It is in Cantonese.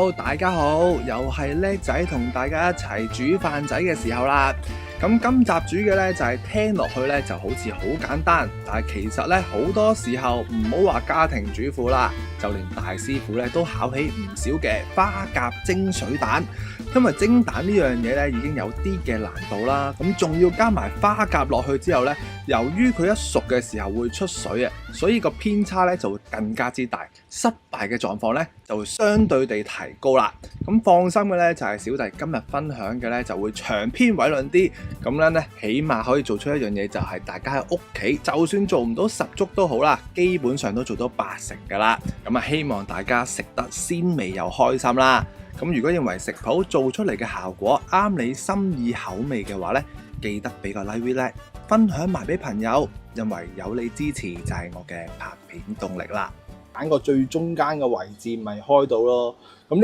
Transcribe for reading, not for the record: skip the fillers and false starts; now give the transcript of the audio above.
Hello， 大家好，又係叻仔同大家一齊煮飯仔嘅時候啦。咁今集煮嘅呢，就係聽落去呢就好似好簡單，但係其實呢，好多時候唔好話家庭主婦啦，就連大師傅呢都考起唔少嘅花甲蒸水蛋。因為蒸蛋呢樣嘢呢已經有啲嘅難度啦，咁仲要加埋花甲落去之後呢，由於佢一熟嘅時候會出水啊，所以個偏差呢就會更加之大，失敗嘅狀況呢就會相對地提高啦。咁放心嘅呢，就係小弟今日分享嘅呢就會長篇偉論啲，咁樣呢起碼可以做出一樣嘢，就係大家喺屋企就算做唔到十足都好啦，基本上都做到80%噶啦。咁啊，希望大家食得鮮味又開心啦。咁如果認為食譜做出嚟嘅效果啱你心意口味嘅話呢，記得俾個 like 咧，分享埋俾朋友，因為有你支持就係我嘅拍片動力啦。揀個最中間嘅位置咪開到咯。咁呢